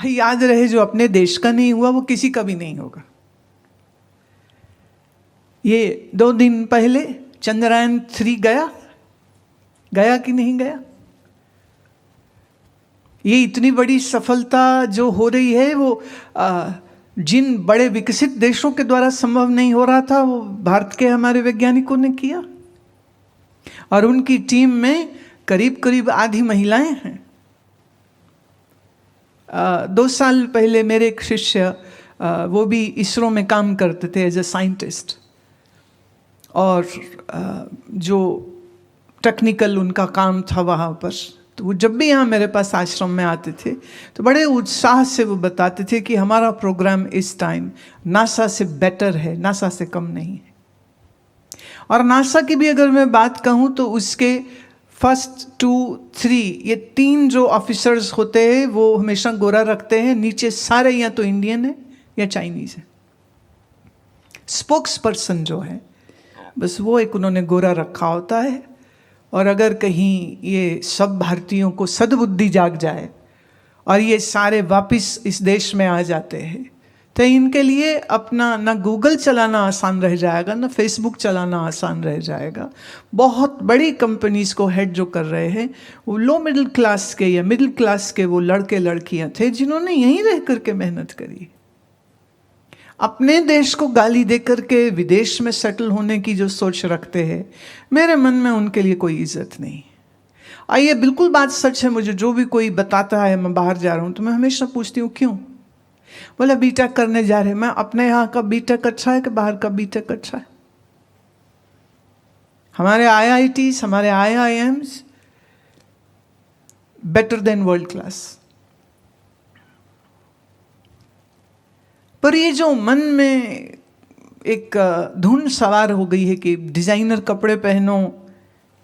याद रहे, जो अपने देश का नहीं हुआ वो किसी का भी नहीं होगा। ये 2 दिन पहले चंद्रयान 3 गया कि नहीं गया? ये इतनी बड़ी सफलता जो हो रही है वो जिन बड़े विकसित देशों के द्वारा संभव नहीं हो रहा था, वो भारत के हमारे वैज्ञानिकों ने किया। और उनकी टीम में करीब करीब आधी महिलाएं हैं। 2 साल पहले मेरे एक शिष्य, वो भी इसरो में काम करते थे एज ए साइंटिस्ट, और जो टेक्निकल उनका काम था वहाँ पर, तो वो जब भी यहाँ मेरे पास आश्रम में आते थे तो बड़े उत्साह से वो बताते थे कि हमारा प्रोग्राम इस टाइम नासा से बेटर है, नासा से कम नहीं है। और नासा की भी अगर मैं बात कहूँ तो उसके फर्स्ट 2, 3, ये 3 जो ऑफिसर्स होते हैं वो हमेशा गोरा रखते हैं, नीचे सारे या तो इंडियन है या चाइनीज है। स्पोक्स पर्सन जो है बस वो एक उन्होंने गोरा रखा होता है। और अगर कहीं ये सब भारतीयों को सद्बुद्धि जाग जाए और ये सारे वापस इस देश में आ जाते हैं तो इनके लिए अपना ना गूगल चलाना आसान रह जाएगा, ना फेसबुक चलाना आसान रह जाएगा। बहुत बड़ी कंपनीज को हेड जो कर रहे हैं वो लो मिडिल क्लास के या मिडिल क्लास के वो लड़के लड़कियां थे जिन्होंने यहीं रह करके मेहनत करी। अपने देश को गाली दे करके विदेश में सेटल होने की जो सोच रखते हैं, मेरे मन में उनके लिए कोई इज्जत नहीं। और ये बिल्कुल बात सच है। मुझे जो भी कोई बताता है मैं बाहर जा रहा हूँ तो मैं हमेशा पूछती हूँ क्यों? बोला बीटेक करने जा रहे हैं। मैं अपने यहाँ का बीटेक अच्छा है कि बाहर का बीटेक अच्छा है? हमारे IITs, हमारे IIMs better than world class. पर ये जो मन में एक धुन सवार हो गई है कि डिजाइनर कपड़े पहनो,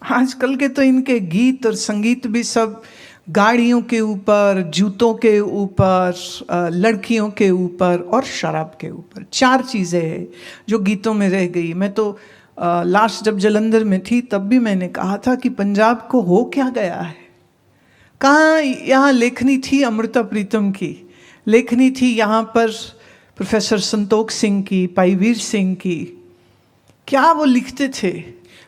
आजकल के तो इनके गीत और संगीत भी सब गाड़ियों के ऊपर, जूतों के ऊपर, लड़कियों के ऊपर और शराब के ऊपर। 4 चीज़ें हैं जो गीतों में रह गई। मैं तो लास्ट जब जालंधर में थी तब भी मैंने कहा था कि पंजाब को हो क्या गया है। कहाँ यहाँ लेखनी थी अमृता प्रीतम की, लेखनी थी यहाँ पर प्रोफेसर संतोख सिंह की, भाई वीर सिंह की। क्या वो लिखते थे?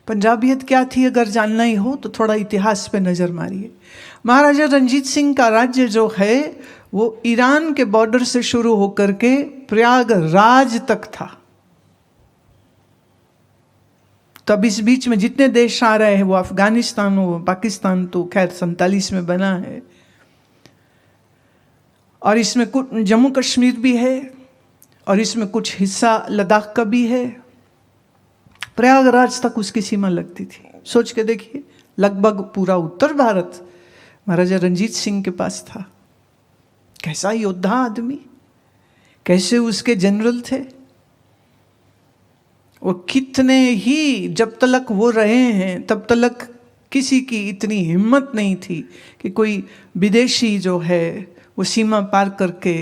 पंजाबियत क्या थी? अगर जानना ही हो तो थोड़ा इतिहास पे नज़र मारिए। महाराजा रंजीत सिंह का राज्य जो है वो ईरान के बॉर्डर से शुरू होकर के प्रयागराज तक था। तब इस बीच में जितने देश आ रहे हैं, वो अफगानिस्तान हो, पाकिस्तान तो खैर 47 में बना है, और इसमें कुछ जम्मू कश्मीर भी है और इसमें कुछ हिस्सा लद्दाख का भी है। प्रयागराज तक उसकी सीमा लगती थी। सोच के देखिए, लगभग पूरा उत्तर भारत महाराजा रंजीत सिंह के पास था। कैसा योद्धा आदमी, कैसे उसके जनरल थे। वो कितने ही, जब तक वो रहे हैं तब तक किसी की इतनी हिम्मत नहीं थी कि कोई विदेशी जो है वो सीमा पार करके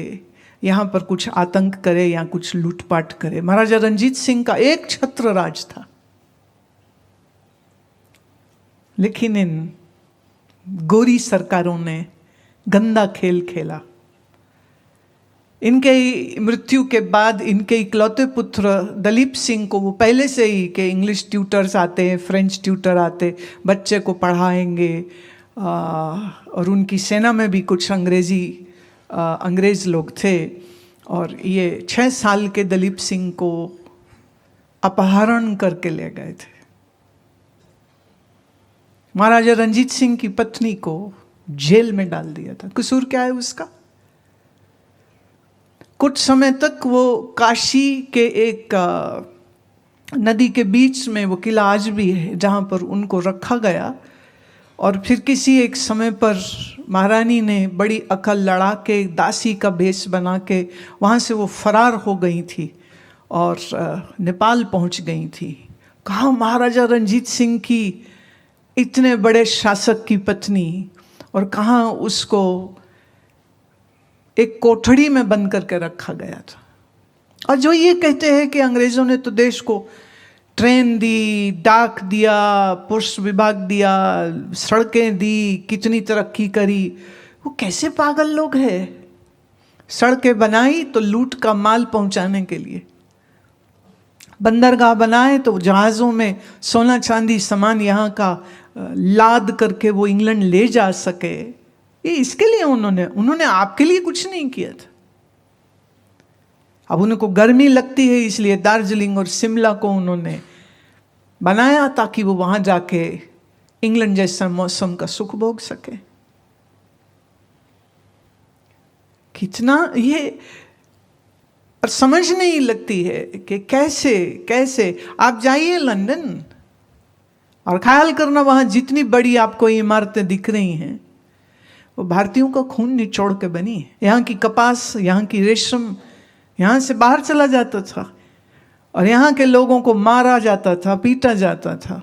यहाँ पर कुछ आतंक करे या कुछ लूटपाट करे। महाराजा रंजीत सिंह का एक छत्र राज था, लेकिन इन गोरी सरकारों ने गंदा खेल खेला। इनके मृत्यु के बाद इनके इकलौते पुत्र दलीप सिंह को वो पहले से ही के इंग्लिश ट्यूटर्स आते हैं, फ्रेंच ट्यूटर आते, बच्चे को पढ़ाएंगे। और उनकी सेना में भी कुछ अंग्रेज लोग थे। और ये 6 साल के दलीप सिंह को अपहरण करके ले गए थे। महाराजा रंजीत सिंह की पत्नी को जेल में डाल दिया था। कसूर क्या है उसका? कुछ समय तक वो काशी के एक नदी के बीच में, वो किला आज भी है जहाँ पर उनको रखा गया। और फिर किसी एक समय पर महारानी ने बड़ी अकल लड़ा के दासी का भेष बना के वहाँ से वो फरार हो गई थी और नेपाल पहुँच गई थी। कहाँ महाराजा रंजीत सिंह की इतने बड़े शासक की पत्नी, और कहाँ उसको एक कोठड़ी में बंद करके रखा गया था। और जो ये कहते हैं कि अंग्रेजों ने तो देश को ट्रेन दी, डाक दिया, पोस्ट विभाग दिया, सड़कें दी, कितनी तरक्की करी, वो कैसे पागल लोग हैं। सड़कें बनाई तो लूट का माल पहुंचाने के लिए, बंदरगाह बनाए तो जहाज़ों में सोना चांदी सामान यहाँ का लाद करके वो इंग्लैंड ले जा सके। ये इसके लिए उन्होंने आपके लिए कुछ नहीं किया था। अब उनको गर्मी लगती है इसलिए दार्जिलिंग और शिमला को उन्होंने बनाया ताकि वो वहां जाके इंग्लैंड जैसा मौसम का सुख भोग सके। कितना ये और समझ नहीं लगती है कि कैसे कैसे आप जाइए लंदन और ख्याल करना वहां जितनी बड़ी आपको इमारतें दिख रही हैं वो भारतीयों का खून निचोड़ के बनी है। यहाँ की कपास, यहाँ की रेशम यहाँ से बाहर चला जाता था और यहाँ के लोगों को मारा जाता था, पीटा जाता था।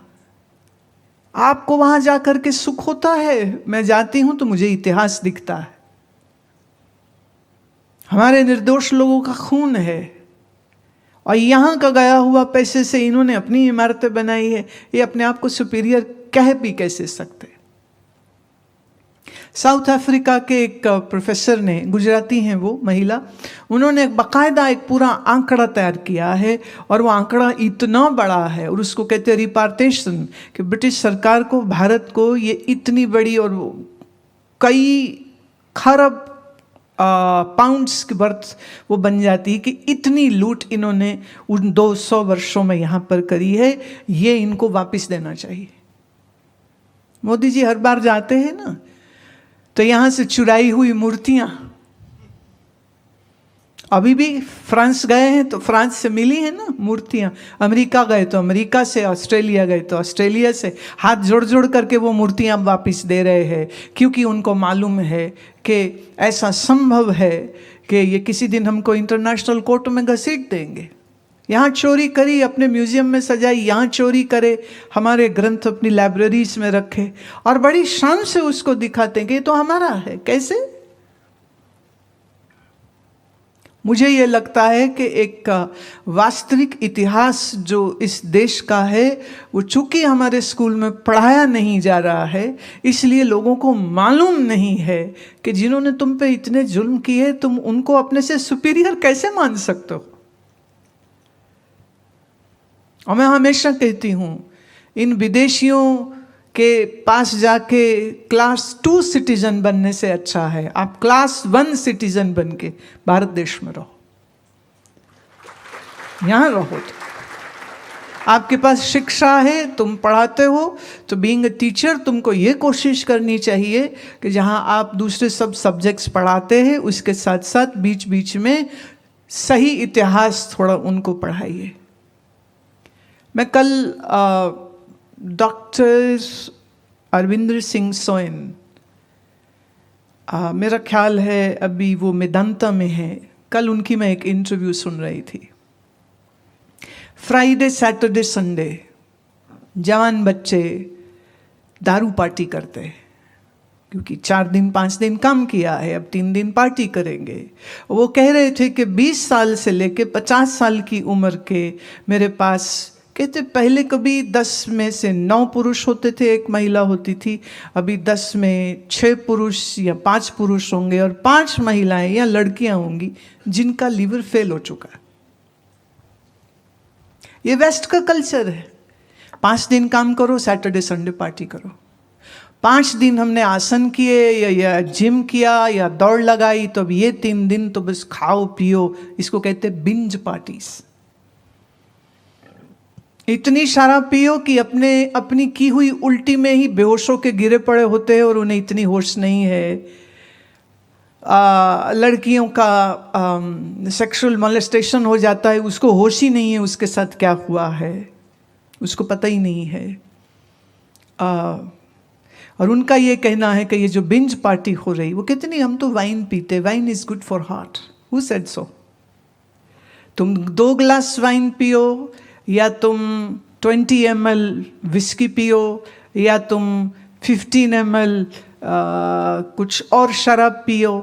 आपको वहां जाकर के सुख होता है। मैं जाती हूं तो मुझे इतिहास दिखता है, हमारे निर्दोष लोगों का खून है और यहाँ का गया हुआ पैसे से इन्होंने अपनी इमारतें बनाई है। ये अपने आप को सुपीरियर कह भी कैसे सकते। साउथ अफ्रीका के एक प्रोफेसर ने, गुजराती हैं वो महिला, उन्होंने बाकायदा एक पूरा आंकड़ा तैयार किया है और वो आंकड़ा इतना बड़ा है और उसको कहते हैं रिपार्टेशन, कि ब्रिटिश सरकार को, भारत को ये इतनी बड़ी और कई खरब पाउंड्स की बर्थ वो बन जाती है कि इतनी लूट इन्होंने उन 200 वर्षों में यहाँ पर करी है, ये इनको वापस देना चाहिए। मोदी जी हर बार जाते हैं ना तो यहाँ से चुराई हुई मूर्तियाँ, अभी भी फ्रांस गए हैं तो फ्रांस से मिली है ना मूर्तियाँ, अमेरिका गए तो अमेरिका से, ऑस्ट्रेलिया गए तो ऑस्ट्रेलिया से, हाथ जोड़ जोड़ करके वो मूर्तियाँ वापस दे रहे हैं, क्योंकि उनको मालूम है कि ऐसा संभव है कि ये किसी दिन हमको इंटरनेशनल कोर्ट में घसीट देंगे। यहाँ चोरी करी, अपने म्यूजियम में सजाई, यहाँ चोरी करे, हमारे ग्रंथ अपनी लाइब्रेरीज में रखे और बड़ी शान से उसको दिखाते हैं कि ये तो हमारा है। कैसे? मुझे ये लगता है कि एक वास्तविक इतिहास जो इस देश का है वो चूंकि हमारे स्कूल में पढ़ाया नहीं जा रहा है, इसलिए लोगों को मालूम नहीं है कि जिन्होंने तुम पे इतने जुल्म किए तुम उनको अपने से सुपीरियर कैसे मान सकते हो। और मैं हमेशा कहती हूँ इन विदेशियों के पास जाके क्लास 2 सिटीजन बनने से अच्छा है आप क्लास 1 सिटीजन बन के भारत देश में रहो। यहाँ रहो तो आपके पास शिक्षा है, तुम पढ़ाते हो, तो बीइंग अ टीचर तुमको ये कोशिश करनी चाहिए कि जहाँ आप दूसरे सब सब्जेक्ट्स पढ़ाते हैं उसके साथ साथ बीच बीच में सही इतिहास थोड़ा उनको पढ़ाइए। मैं कल डॉक्टर अरविंदर सिंह सोइन, मेरा ख्याल है अभी वो मेदांता में है, कल उनकी मैं एक इंटरव्यू सुन रही थी। फ्राइडे सैटरडे संडे जवान बच्चे दारू पार्टी करते हैं, क्योंकि 4 दिन 5 दिन काम किया है, अब 3 दिन पार्टी करेंगे। वो कह रहे थे कि 20 साल से लेके 50 साल की उम्र के मेरे पास, कहते पहले कभी 10 में से 9 पुरुष होते थे, 1 महिला होती थी, अभी 10 में 6 पुरुष या 5 पुरुष होंगे और 5 महिलाएं या लड़कियां होंगी जिनका लीवर फेल हो चुका है। ये वेस्ट का कल्चर है। 5 दिन काम करो, सैटरडे संडे पार्टी करो। 5 दिन हमने आसन किए या जिम किया या दौड़ लगाई, तो अब ये 3 दिन तो बस खाओ पियो, इसको कहते हैं बिंज पार्टीज। इतनी शराब पियो कि अपनी की हुई उल्टी में ही बेहोश होके गिरे पड़े होते हैं और उन्हें इतनी होश नहीं है। लड़कियों का सेक्सुअल मोलेस्टेशन हो जाता है, उसको होश ही नहीं है उसके साथ क्या हुआ है, उसको पता ही नहीं है। और उनका ये कहना है कि ये जो बिंज पार्टी हो रही, वो कहते नहीं हम तो वाइन पीते, wine is good for heart. Who said so? तुम 2 गिलास वाइन पियो या तुम 20 ml विस्की पियो या तुम 15 ml कुछ और शराब पियो,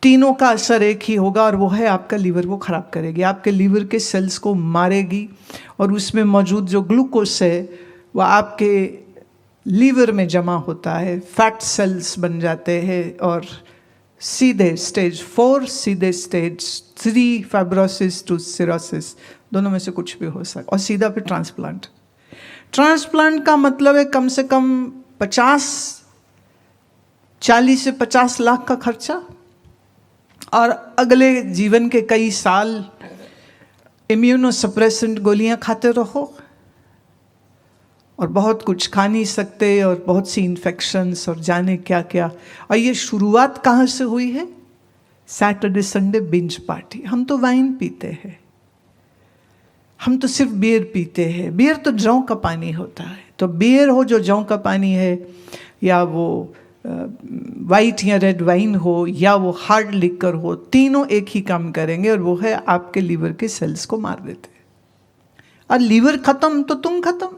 तीनों का असर एक ही होगा और वो है आपका लीवर को ख़राब करेगी, आपके लीवर के सेल्स को मारेगी और उसमें मौजूद जो ग्लूकोज है वह आपके लीवर में जमा होता है, फैट सेल्स बन जाते हैं और सीधे स्टेज 4, सीधे स्टेज 3 फाइब्रोसिस टू सिरोसिस, दोनों में से कुछ भी हो सकता, और सीधा पे ट्रांसप्लांट। ट्रांसप्लांट का मतलब है कम से कम 40 से 50 लाख का खर्चा, और अगले जीवन के कई साल इम्यूनोसप्रेसेंट गोलियां खाते रहो, और बहुत कुछ खा नहीं सकते, और बहुत सी इन्फेक्शंस और जाने क्या क्या। और ये शुरुआत कहाँ से हुई है? Saturday Sunday binge party. हम तो वाइन पीते हैं, हम तो सिर्फ बियर पीते हैं। बियर तो जौ का पानी होता है, तो बियर हो जो जौ का पानी है, या वो वाइट या रेड वाइन हो, या वो हार्ड लिकर हो, तीनों एक ही काम करेंगे, और वो है आपके लीवर के सेल्स को मार देते हैं। और लीवर खत्म तो तुम खत्म।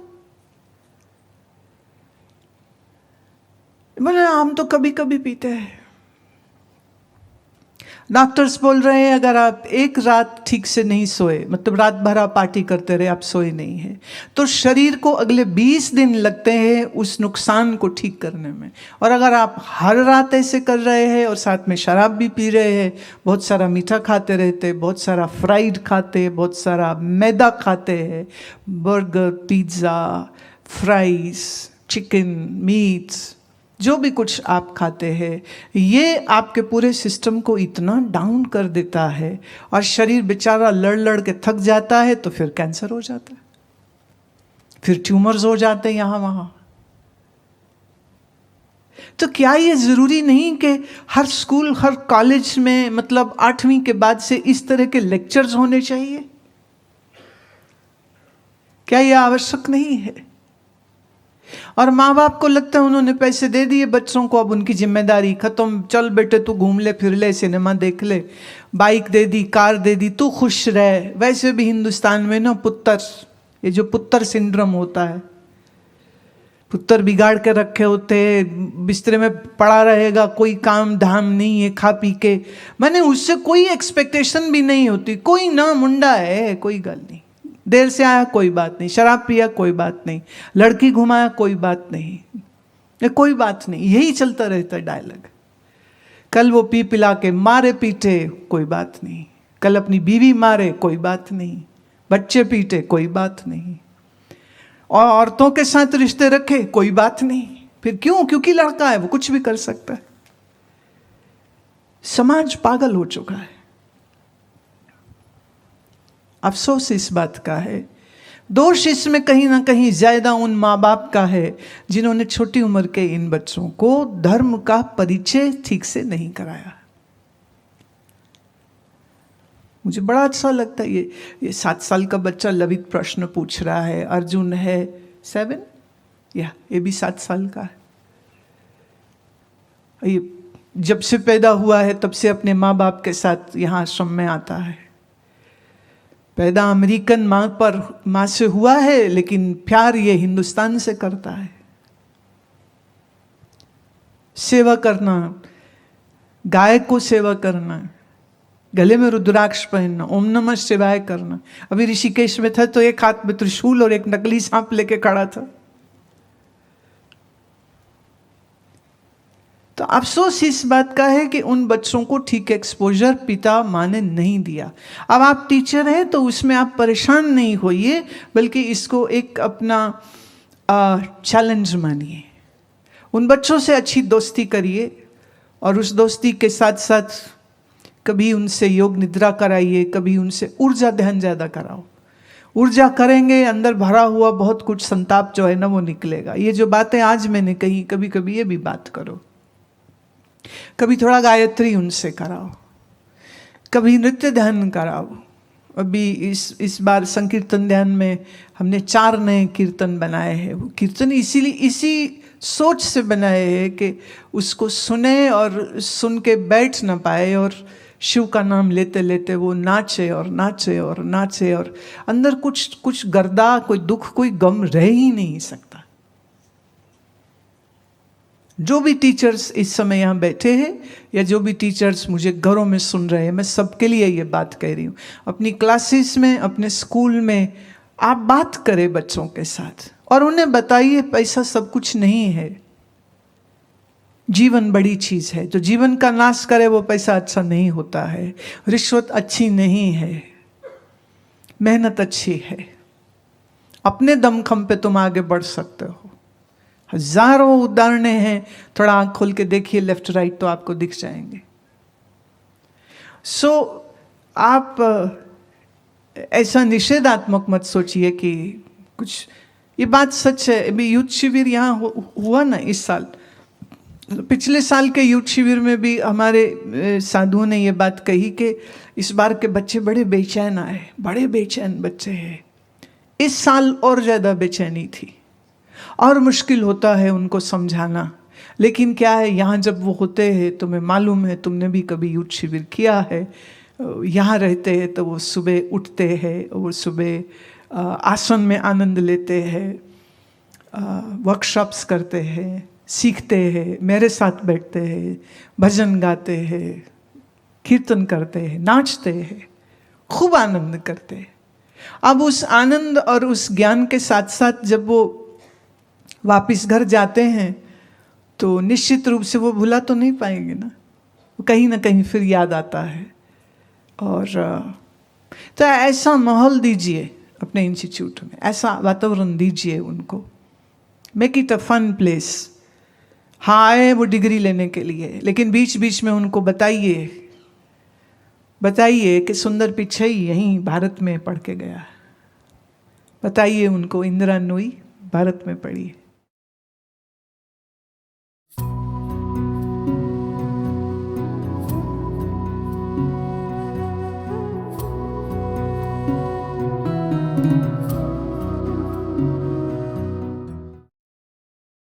बोले हम तो कभी कभी पीते हैं। डॉक्टर्स बोल रहे हैं अगर आप एक रात ठीक से नहीं सोए, मतलब रात भर आप पार्टी करते रहे, आप सोए नहीं हैं, तो शरीर को अगले 20 दिन लगते हैं उस नुकसान को ठीक करने में। और अगर आप हर रात ऐसे कर रहे हैं और साथ में शराब भी पी रहे हैं, बहुत सारा मीठा खाते रहते, बहुत सारा फ्राइड खाते, बहुत सारा मैदा खाते हैं, burger, pizza, fries, chicken, meets, जो भी कुछ आप खाते हैं, ये आपके पूरे सिस्टम को इतना डाउन कर देता है, और शरीर बेचारा लड़ लड़ के थक जाता है, तो फिर कैंसर हो जाता है, फिर ट्यूमर्स हो जाते हैं यहाँ वहाँ। तो क्या ये ज़रूरी नहीं कि हर स्कूल, हर कॉलेज में, मतलब 8वीं के बाद से इस तरह के लेक्चर्स होने चाहिए? क्या ये आवश्यक नहीं है? और माँ बाप को लगता है उन्होंने पैसे दे दिए बच्चों को, अब उनकी जिम्मेदारी खत्म, चल बेटे तू घूम ले, फिर ले, सिनेमा देख ले, बाइक दे दी, कार दे दी, तू खुश रह। वैसे भी हिंदुस्तान में ना पुत्तर, ये जो पुत्तर सिंड्रोम होता है, पुत्तर बिगाड़ के रखे होते, बिस्तरे में पड़ा रहेगा, कोई काम धाम नहीं है, खा पी के, मैंने उससे कोई एक्सपेक्टेशन भी नहीं होती, कोई ना मुंडा है, कोई गल नहीं, देर से आया कोई बात नहीं, शराब पिया कोई बात नहीं, लड़की घुमाया कोई बात नहीं, ये कोई बात नहीं, यही चलता रहता है डायलॉग। कल वो पी पिला के मारे पीटे, कोई बात नहीं, कल अपनी बीवी मारे, कोई बात नहीं, बच्चे पीटे, कोई बात नहीं, और औरतों के साथ रिश्ते रखे, कोई बात नहीं। फिर क्यों? क्योंकि लड़का है, वो कुछ भी कर सकता है। समाज पागल हो चुका है। अफसोस इस बात का है, दोष इसमें कहीं ना कहीं ज्यादा उन माँ बाप का है जिन्होंने छोटी उम्र के इन बच्चों को धर्म का परिचय ठीक से नहीं कराया। मुझे बड़ा अच्छा लगता है ये 7 साल का बच्चा लवित प्रश्न पूछ रहा है, अर्जुन है 7, या ये भी 7 साल का है। ये जब से पैदा हुआ है तब से अपने माँ बाप के साथ यहाँ आश्रम में आता है। पैदा अमेरिकन माँ से हुआ है, लेकिन प्यार ये हिंदुस्तान से करता है। सेवा करना, गाय को सेवा करना, गले में रुद्राक्ष पहनना, ओम नमः शिवाय करना। अभी ऋषिकेश में था तो एक हाथ में त्रिशूल और एक नकली सांप लेके खड़ा था। तो अफसोस इस बात का है कि उन बच्चों को ठीक एक्सपोजर पिता माँ ने नहीं दिया। अब आप टीचर हैं तो उसमें आप परेशान नहीं होइए, बल्कि इसको एक अपना चैलेंज मानिए। उन बच्चों से अच्छी दोस्ती करिए, और उस दोस्ती के साथ साथ कभी उनसे योग निद्रा कराइए, कभी उनसे ऊर्जा ध्यान ज़्यादा कराओ। ऊर्जा करेंगे, अंदर भरा हुआ बहुत कुछ संताप जो है ना वो निकलेगा। ये जो बातें आज मैंने कही, कभी कभी ये भी बात करो, कभी थोड़ा गायत्री उनसे कराओ, कभी नृत्य ध्यान कराओ। अभी इस बार संकीर्तन ध्यान में हमने 4 नए कीर्तन बनाए हैं। वो कीर्तन इसीलिए इसी सोच से बनाए हैं कि उसको सुने और सुन के बैठ ना पाए, और शिव का नाम लेते लेते वो नाचे और नाचे और नाचे, और अंदर कुछ गर्दा, कोई दुख, कोई गम रह ही नहीं सकता। जो भी टीचर्स इस समय यहाँ बैठे हैं, या जो भी टीचर्स मुझे घरों में सुन रहे हैं, मैं सबके लिए ये बात कह रही हूँ। अपनी क्लासेस में, अपने स्कूल में आप बात करें बच्चों के साथ, और उन्हें बताइए पैसा सब कुछ नहीं है। जीवन बड़ी चीज है। जो जीवन का नाश करे वो पैसा अच्छा नहीं होता है, रिश्वत अच्छी नहीं है, मेहनत अच्छी है। अपने दमखम पे तुम आगे बढ़ सकते हो। हजारों उदाहरण हैं, थोड़ा आंख खोल के देखिए लेफ्ट राइट तो आपको दिख जाएंगे। आप ऐसा निषेधात्मक मत सोचिए कि कुछ, ये बात सच है। अभी यूथ शिविर यहाँ हुआ ना इस साल, पिछले साल के यूथ शिविर में भी हमारे साधुओं ने ये बात कही कि इस बार के बच्चे बड़े बेचैन आए, बड़े बेचैन बच्चे हैं। इस साल और ज़्यादा बेचैनी थी और मुश्किल होता है उनको समझाना। लेकिन क्या है, यहाँ जब वो होते हैं, तुम्हें मालूम है, तुमने भी कभी यूथ शिविर किया है, यहाँ रहते हैं तो वो सुबह उठते हैं, वो सुबह आसन में आनंद लेते हैं, वर्कशॉप्स करते हैं, सीखते हैं, मेरे साथ बैठते हैं, भजन गाते हैं, कीर्तन करते हैं, नाचते हैं, खूब आनंद करते हैं। अब उस आनंद और उस ज्ञान के साथ साथ जब वो वापस घर जाते हैं तो निश्चित रूप से वो भुला तो नहीं पाएंगे ना, कहीं ना कहीं फिर याद आता है। और तो ऐसा माहौल दीजिए अपने इंस्टीट्यूट में, ऐसा वातावरण दीजिए उनको, make it a fun place. हाँ, आए वो डिग्री लेने के लिए, लेकिन बीच बीच में उनको बताइए कि सुंदर पिचाई यहीं भारत में पढ़ के गया है। बताइए उनको इंदिरा नूई भारत में पढ़ी है।